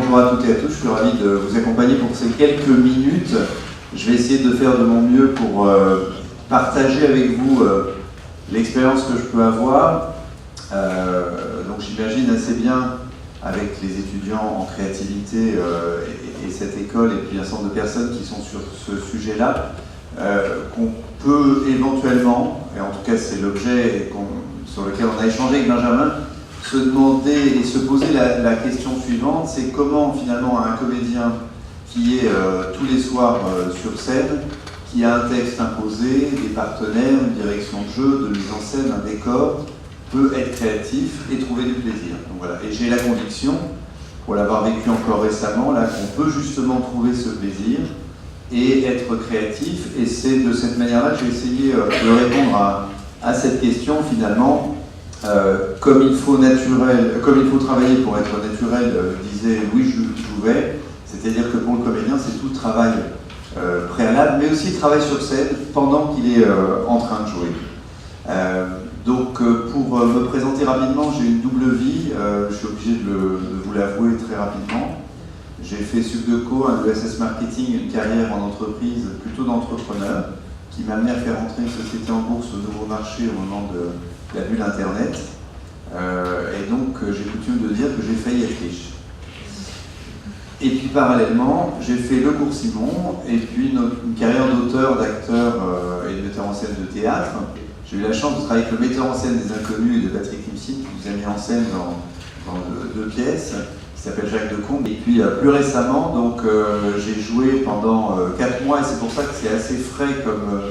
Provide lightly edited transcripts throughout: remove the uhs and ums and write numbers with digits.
bonjour à toutes et à tous, je suis ravi de vous accompagner pour ces quelques minutes. Je vais essayer de faire de mon mieux pour partager avec vous l'expérience que je peux avoir. Donc j'imagine assez bien avec les étudiants en créativité et cette école et puis un certain nombre de personnes qui sont sur ce sujet-là, qu'on peut éventuellement, et en tout cas c'est l'objet sur lequel on a échangé avec Benjamin, se demander et se poser la question suivante, c'est comment finalement un comédien qui est tous les soirs sur scène, qui a un texte imposé, des partenaires, une direction de jeu, de mise en scène, un décor, peut être créatif et trouver du plaisir. Donc voilà. Et j'ai la conviction, pour l'avoir vécu encore récemment, là, qu'on peut justement trouver ce plaisir et être créatif. Et c'est de cette manière-là que j'ai essayé de répondre à cette question finalement. Comme il faut travailler pour être naturel, disait Louis Jouvet, c'est-à-dire que pour le comédien, c'est tout le travail préalable, mais aussi le travail sur scène pendant qu'il est en train de jouer. Donc pour me présenter rapidement, j'ai une double vie, je suis obligé de vous l'avouer très rapidement. J'ai fait Subdeco, un ESS Marketing, une carrière en entreprise plutôt d'entrepreneur, qui m'a amené à faire entrer une société en bourse au nouveau marché au moment de la bulle Internet. Et donc j'ai coutume de dire que j'ai failli être riche. Et puis parallèlement, j'ai fait Le Cours Simon, et puis une carrière d'auteur, d'acteur et de metteur en scène de théâtre. J'ai eu la chance de travailler avec le metteur en scène des Inconnus et de Patrick Timsit, qui nous a mis en scène dans deux pièces, qui s'appelle Jacques Decomble. Et puis plus récemment, donc j'ai joué pendant 4 mois, et c'est pour ça que c'est assez frais comme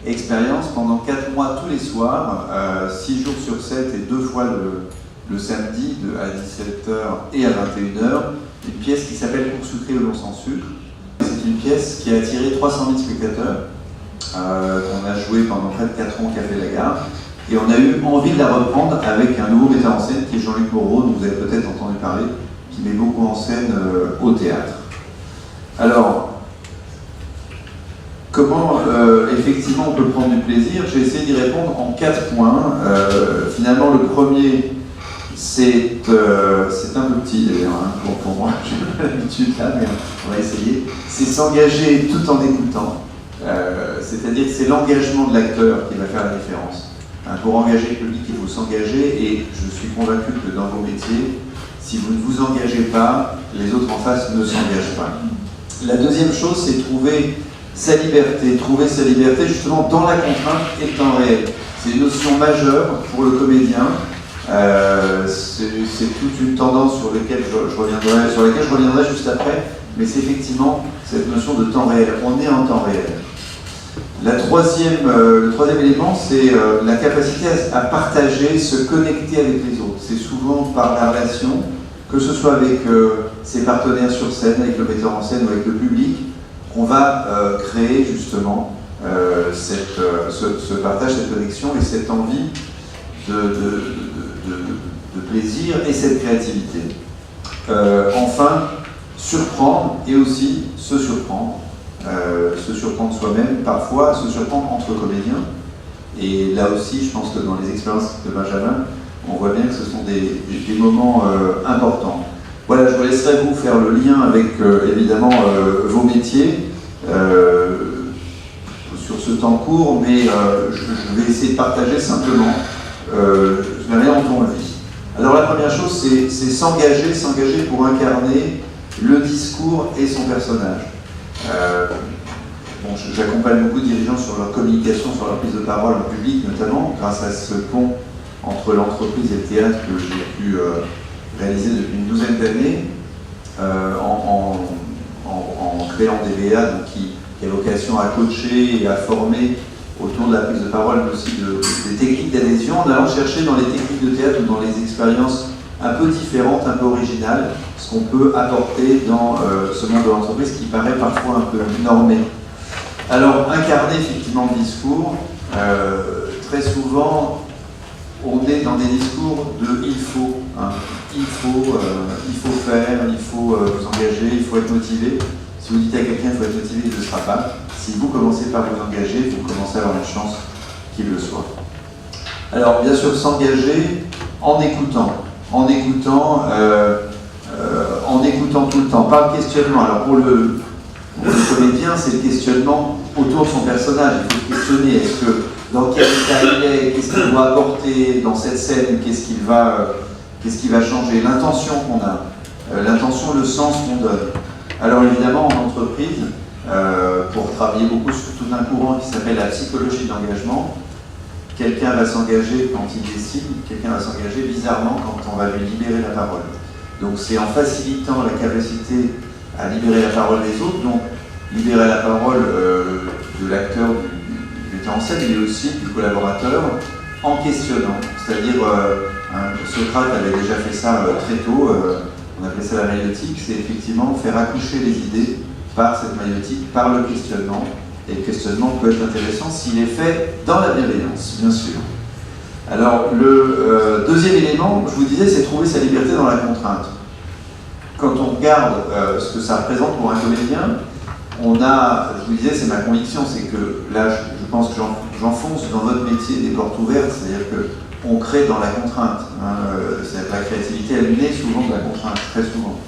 expérience, pendant 4 mois tous les soirs, 6 jours sur 7 et 2 fois le samedi à 17h et à 21h, une pièce qui s'appelle Cours sucré au long sans sucre. C'est une pièce qui a attiré 300 000 spectateurs, qu'on a joué pendant près de 4 ans au Café La Gare, et on a eu envie de la reprendre avec un nouveau metteur en scène qui est Jean-Luc Moreau, dont vous avez peut-être entendu parler, qui met beaucoup en scène au théâtre. Alors, comment effectivement on peut prendre du plaisir? J'ai essayé d'y répondre en 4 points. Finalement, le premier, c'est un peu petit d'ailleurs, hein, pour moi, j'ai pas l'habitude là, mais on va essayer. C'est s'engager tout en écoutant. C'est-à-dire que c'est l'engagement de l'acteur qui va faire la différence. Hein, pour engager le public, il faut s'engager, et je suis convaincu que dans vos métiers, si vous ne vous engagez pas, les autres en face ne s'engagent pas. La deuxième chose, c'est trouver sa liberté justement dans la contrainte et le temps réel. C'est une notion majeure pour le comédien. C'est toute une tendance sur laquelle je reviendrai juste après, mais c'est effectivement cette notion de temps réel. On est en temps réel. Le troisième élément, c'est la capacité à partager, se connecter avec les autres. C'est souvent par la relation, que ce soit avec ses partenaires sur scène, avec le metteur en scène ou avec le public, qu'on va créer justement ce partage, cette connexion et cette envie de plaisir et cette créativité. Enfin, surprendre et aussi se surprendre soi-même, parfois se surprendre entre comédiens. Et là aussi, je pense que dans les expériences de Benjamin, on voit bien que ce sont des moments importants. Voilà, je vous laisserai vous faire le lien avec évidemment vos métiers sur ce temps court, mais je vais essayer de partager simplement la manière dont on le vit. Alors la première chose, c'est s'engager pour incarner le discours et son personnage. J'accompagne beaucoup de dirigeants sur leur communication, sur leur prise de parole en public, notamment grâce à ce pont entre l'entreprise et le théâtre que j'ai pu réaliser depuis une douzaine d'années en créant des VA qui a vocation à coacher et à former autour de la prise de parole, mais aussi des techniques d'adhésion, en allant chercher dans les techniques de théâtre ou dans les expériences un peu différentes, un peu originales, ce qu'on peut apporter dans ce monde de l'entreprise qui paraît parfois un peu normé. Alors, incarner effectivement le discours, très souvent, on est dans des discours de « il faut hein. ». Il faut faire, il faut vous engager, il faut être motivé. Si vous dites à quelqu'un qu'il faut être motivé, il ne le sera pas. Si vous commencez par vous engager, vous commencez à avoir une chance qu'il le soit. Alors, bien sûr, s'engager en écoutant tout le temps, par le questionnement. Alors pour le comédien, c'est le questionnement autour de son personnage. Il faut questionner, est-ce que, dans quel état il est, qu'est-ce qu'il doit apporter dans cette scène, qu'est-ce qu'il va changer, l'intention qu'on a, l'intention, le sens qu'on donne. Alors évidemment, en entreprise, pour travailler beaucoup sur tout un courant qui s'appelle la psychologie de l'engagement, quelqu'un va s'engager quand il décide, quelqu'un va s'engager bizarrement quand on va lui libérer la parole. Donc c'est en facilitant la capacité à libérer la parole des autres, donc libérer la parole de l'acteur, du metteur en scène, mais aussi du collaborateur, en questionnant. C'est-à-dire, Socrate avait déjà fait ça très tôt, on appelait ça la maïotique, c'est effectivement faire accoucher les idées par cette maïotique, par le questionnement. Et le questionnement peut être intéressant s'il est fait dans la bienveillance, bien sûr. Alors, le deuxième élément, je vous disais, c'est trouver sa liberté dans la contrainte. Quand on regarde ce que ça représente pour un comédien, on a, je vous disais, c'est ma conviction, c'est que là, je pense que j'enfonce dans votre métier des portes ouvertes, c'est-à-dire qu'on crée dans la contrainte. C'est-à-dire que la créativité, elle naît souvent de la contrainte, très souvent.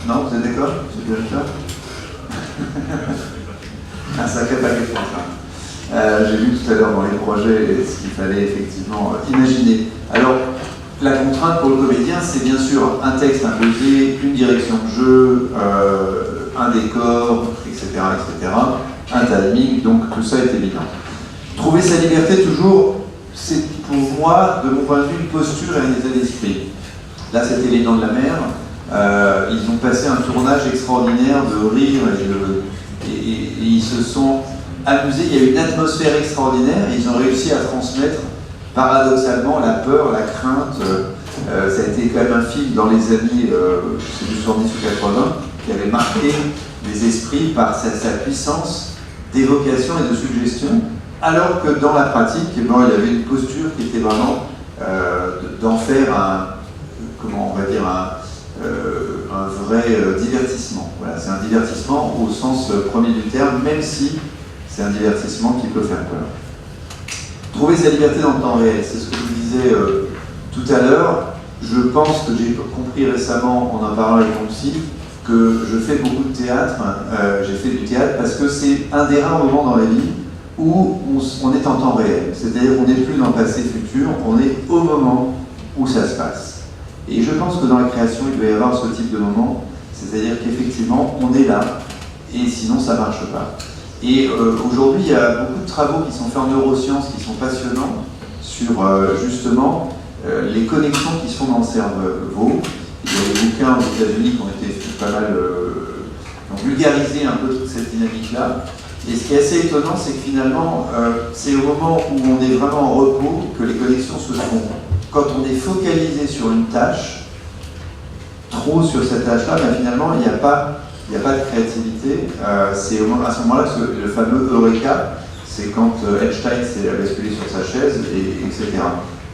Non, vous êtes d'accord, monsieur le directeur? Un sacré paquet de contraintes. J'ai vu tout à l'heure dans les projets ce qu'il fallait effectivement imaginer. Alors, la contrainte pour le comédien, c'est bien sûr un texte imposé, une direction de jeu, un décor, etc., etc., un timing, donc tout ça est évident. Trouver sa liberté, toujours, c'est pour moi, de mon point de vue, une posture et un état d'esprit. Là, c'était Les Dents de la Mer. Ils ont passé un tournage extraordinaire de rire et ils se sont amusés. Il y a eu une atmosphère extraordinaire et ils ont réussi à transmettre paradoxalement la peur, la crainte. Ça a été quand même un film dans les années, je sais plus, 70 ou 80, qui avait marqué les esprits par sa puissance d'évocation et de suggestion, alors que dans la pratique, il y avait une posture qui était vraiment d'en faire comment on va dire, un vrai divertissement. Voilà, c'est un divertissement au sens premier du terme, même si c'est un divertissement qui peut faire peur. Trouver sa liberté dans le temps réel, c'est ce que je vous disais tout à l'heure. Je pense que j'ai compris récemment, en parlant avec mon psy, que je fais beaucoup de théâtre. J'ai fait du théâtre parce que c'est un des rares moments dans la vie où on est en temps réel. C'est-à-dire qu'on n'est plus dans le passé futur, on est au moment où ça se passe. Et je pense que dans la création, il doit y avoir ce type de moment, c'est-à-dire qu'effectivement, on est là, et sinon ça ne marche pas. Et aujourd'hui, il y a beaucoup de travaux qui sont faits en neurosciences, qui sont passionnants, sur justement les connexions qui se font dans le cerveau. Il y a des bouquins aux États-Unis qui ont été pas mal ont vulgarisé un peu toute cette dynamique-là. Et ce qui est assez étonnant, c'est que finalement, c'est au moment où on est vraiment en repos que les connexions se font. Quand on est focalisé sur une tâche, trop sur cette tâche-là, ben finalement, il n'y a pas de créativité. C'est à ce moment-là que le fameux Eureka, c'est quand Einstein s'est basculé sur sa chaise, etc.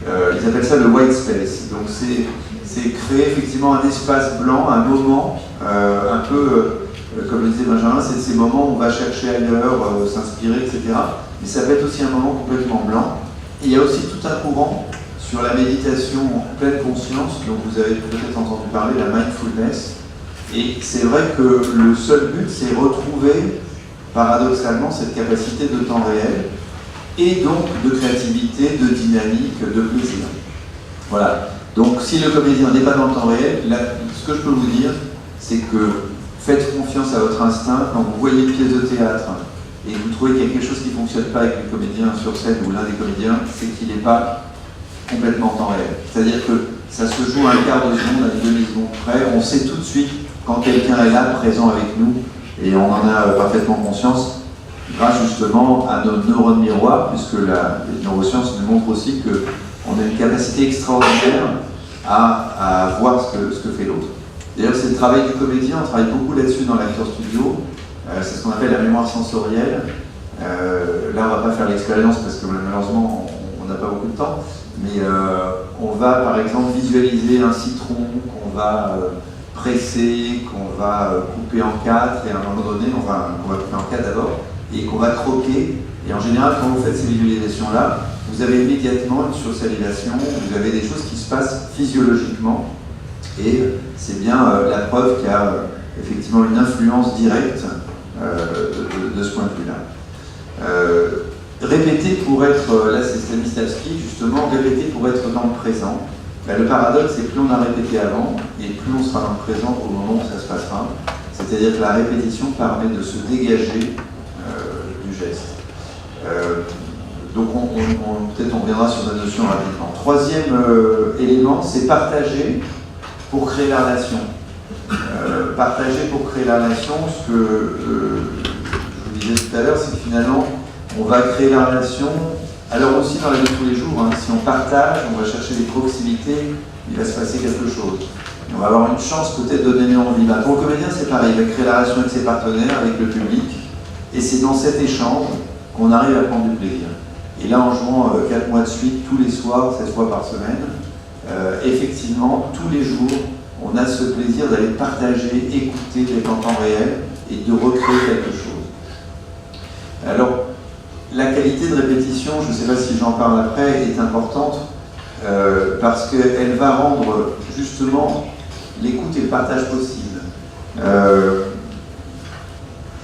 Ils appellent ça le white space. Donc c'est créer effectivement un espace blanc, un moment, un peu, comme le disait Benjamin, c'est ces moments où on va chercher ailleurs, s'inspirer, etc. Mais ça peut être aussi un moment complètement blanc. Et il y a aussi tout un courant sur la méditation en pleine conscience, dont vous avez peut-être entendu parler, la mindfulness. Et c'est vrai que le seul but, c'est retrouver paradoxalement cette capacité de temps réel et donc de créativité, de dynamique, de plaisir. Voilà. Donc si le comédien n'est pas dans le temps réel, ce que je peux vous dire, c'est que faites confiance à votre instinct. Quand vous voyez une pièce de théâtre et que vous trouvez qu'il y a quelque chose qui ne fonctionne pas avec le comédien sur scène ou l'un des comédiens, c'est qu'il n'est pas complètement en temps réel. C'est-à-dire que ça se joue à un quart de seconde, à une demi-seconde près. On sait tout de suite quand quelqu'un est là, présent avec nous, et on en a parfaitement conscience, grâce justement à nos neurones miroirs, puisque les neurosciences nous montrent aussi qu'on a une capacité extraordinaire à voir ce que fait l'autre. D'ailleurs, c'est le travail du comédien, on travaille beaucoup là-dessus dans l'acteur studio, c'est ce qu'on appelle la mémoire sensorielle. Là, on ne va pas faire l'expérience parce que malheureusement, on n'a pas beaucoup de temps, mais on va par exemple visualiser un citron qu'on va presser, qu'on va couper en quatre, et à un moment donné, on va couper en quatre d'abord, et qu'on va croquer. Et en général, quand vous faites ces visualisations-là, vous avez immédiatement une sursalivation, vous avez des choses qui se passent physiologiquement, Et c'est bien la preuve qu'il y a effectivement une influence directe de ce point de vue-là. Répéter pour être, là c'est Stanislavski justement, répéter pour être dans le présent. Ben, le paradoxe c'est que plus on a répété avant, et plus on sera dans le présent au moment où ça se passera. C'est-à-dire que la répétition permet de se dégager du geste. Donc peut-être on reviendra sur la notion rapidement. Troisième élément, c'est partager pour créer la relation. Partager pour créer la relation, ce que je vous disais tout à l'heure, c'est que finalement, on va créer la relation, alors aussi dans la vie de tous les jours, hein, si on partage, on va chercher des proximités, il va se passer quelque chose. Et on va avoir une chance peut-être de donner envie. Bah, pour le comédien, c'est pareil, il va créer la relation avec ses partenaires, avec le public, et c'est dans cet échange qu'on arrive à prendre du plaisir. Et là, en jouant 4 mois de suite, tous les soirs, 7 fois par semaine, effectivement, tous les jours, on a ce plaisir d'aller partager, écouter, d'être en temps réel et de recréer quelque chose. Alors, la qualité de répétition, je ne sais pas si j'en parle après, est importante parce qu'elle va rendre justement l'écoute et le partage possible.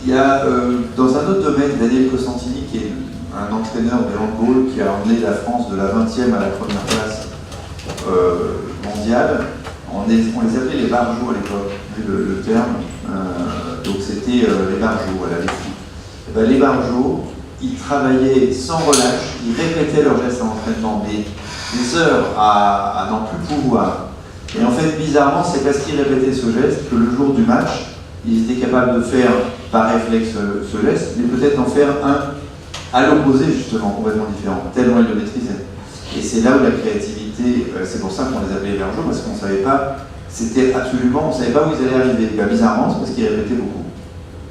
Il y a dans un autre domaine, Daniel Costantini, qui est un entraîneur de handball qui a emmené la France de la 20e à la première place mondiale. On les appelait les barjots à l'époque, le terme. Donc c'était les barjots, voilà, les foot. Et ben, les barjots, ils travaillaient sans relâche, ils répétaient leurs gestes en entraînement, des heures à n'en plus pouvoir. Et en fait, bizarrement, c'est parce qu'ils répétaient ce geste que le jour du match, ils étaient capables de faire par réflexe ce geste, mais peut-être d'en faire un à l'opposé, justement, complètement différent, tellement ils le maîtrisaient. Et c'est là où la créativité, c'est pour ça qu'on les appelait les barjots, parce qu'on ne savait pas, c'était absolument, on ne savait pas où ils allaient arriver. Ben, bizarrement, c'est parce qu'ils répétaient beaucoup.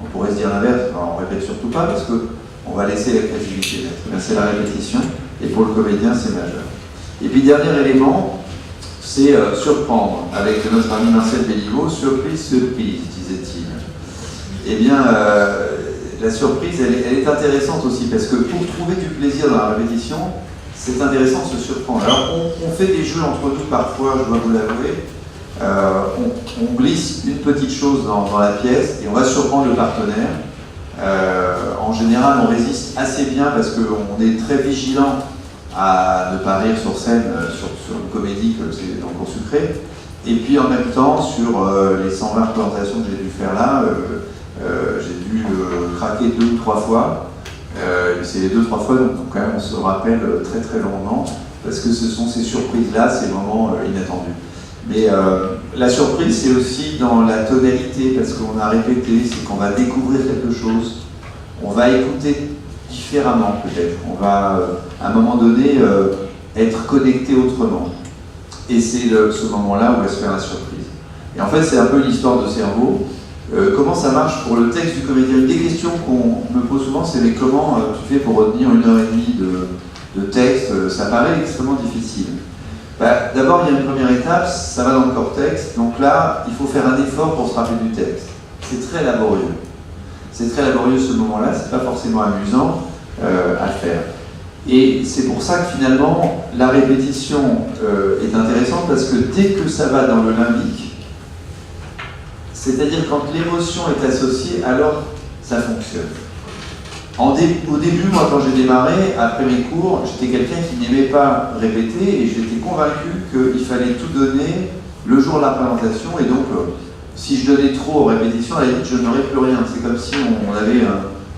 On pourrait se dire l'inverse, on ne répète surtout pas, parce qu'on va laisser la créativité naître. C'est la répétition, et pour le comédien, c'est majeur. Et puis, dernier élément, c'est surprendre. Avec notre ami Marcel Béliveau, surprise, disait-il. Eh bien, la surprise, elle est intéressante aussi, parce que pour trouver du plaisir dans la répétition, c'est intéressant de se surprendre. Alors, on fait des jeux entre nous parfois, je dois vous l'avouer. On glisse une petite chose dans la pièce et on va surprendre le partenaire. En général, on résiste assez bien parce qu'on est très vigilant à ne pas rire sur scène, sur une comédie que c'est encore sucré. Et puis en même temps, sur les 120 représentations que j'ai dû faire là, j'ai dû craquer 2 ou 3 fois. C'est les 2-3 fois donc quand même on se rappelle très très longuement parce que ce sont ces surprises-là, ces moments inattendus. Mais la surprise, c'est aussi dans la tonalité, parce qu'on a répété, c'est qu'on va découvrir quelque chose, on va écouter différemment peut-être, on va à un moment donné être connecté autrement. Et c'est ce moment-là où va se faire la surprise. Et en fait, c'est un peu l'histoire de cerveau. Comment ça marche pour le texte du comédien? Une des questions qu'on me pose souvent, c'est mais comment tu fais pour retenir 1h30 de texte? Ça paraît extrêmement difficile. Bah, d'abord, il y a une première étape, ça va dans le cortex, donc là, il faut faire un effort pour se rappeler du texte. C'est très laborieux. C'est très laborieux ce moment-là, c'est pas forcément amusant à faire. Et c'est pour ça que finalement, la répétition est intéressante, parce que dès que ça va dans le limbique, c'est-à-dire quand l'émotion est associée, alors ça fonctionne. Au début, moi, quand j'ai démarré, après mes cours, j'étais quelqu'un qui n'aimait pas répéter et j'étais convaincu qu'il fallait tout donner le jour de la présentation. Et donc, si je donnais trop aux répétitions, à la limite, je n'aurais plus rien. C'est comme si on avait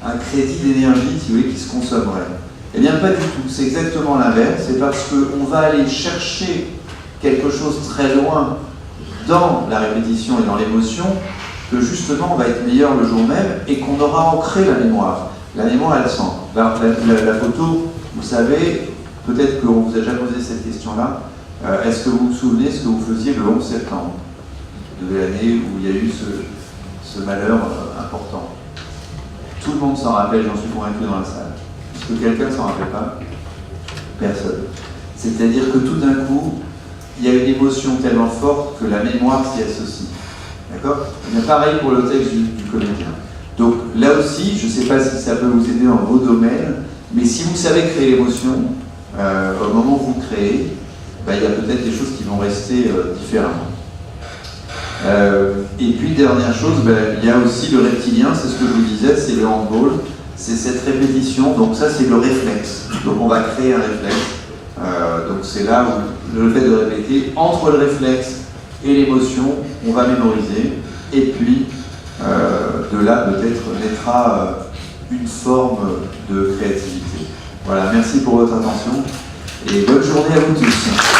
un crédit d'énergie, si vous voulez, qui se consommerait. Eh bien, pas du tout. C'est exactement l'inverse. C'est parce qu'on va aller chercher quelque chose très loin dans la répétition et dans l'émotion que justement, on va être meilleur le jour même et qu'on aura ancré la mémoire. La mémoire, elle sent. Alors, la photo, vous savez, peut-être qu'on vous a déjà posé cette question-là. Est-ce que vous vous souvenez ce que vous faisiez le 11 septembre de l'année où il y a eu ce malheur important? Tout le monde s'en rappelle, j'en suis convaincu dans la salle. Est-ce que quelqu'un ne s'en rappelle pas? Personne. C'est-à-dire que tout d'un coup, il y a une émotion tellement forte que la mémoire s'y associe. D'accord? Mais pareil pour le texte du comédien. Donc là aussi, je ne sais pas si ça peut vous aider dans vos domaines, mais si vous savez créer l'émotion, au moment où vous créez, il y a peut-être des choses qui vont rester différemment. Et puis dernière chose, il y a aussi le reptilien, c'est ce que je vous disais, c'est le handball, c'est cette répétition, donc ça c'est le réflexe, donc on va créer un réflexe, donc c'est là où le fait de répéter, entre le réflexe et l'émotion, on va mémoriser, et puis de là peut-être naîtra une forme de créativité. Voilà, merci pour votre attention, et bonne journée à vous tous.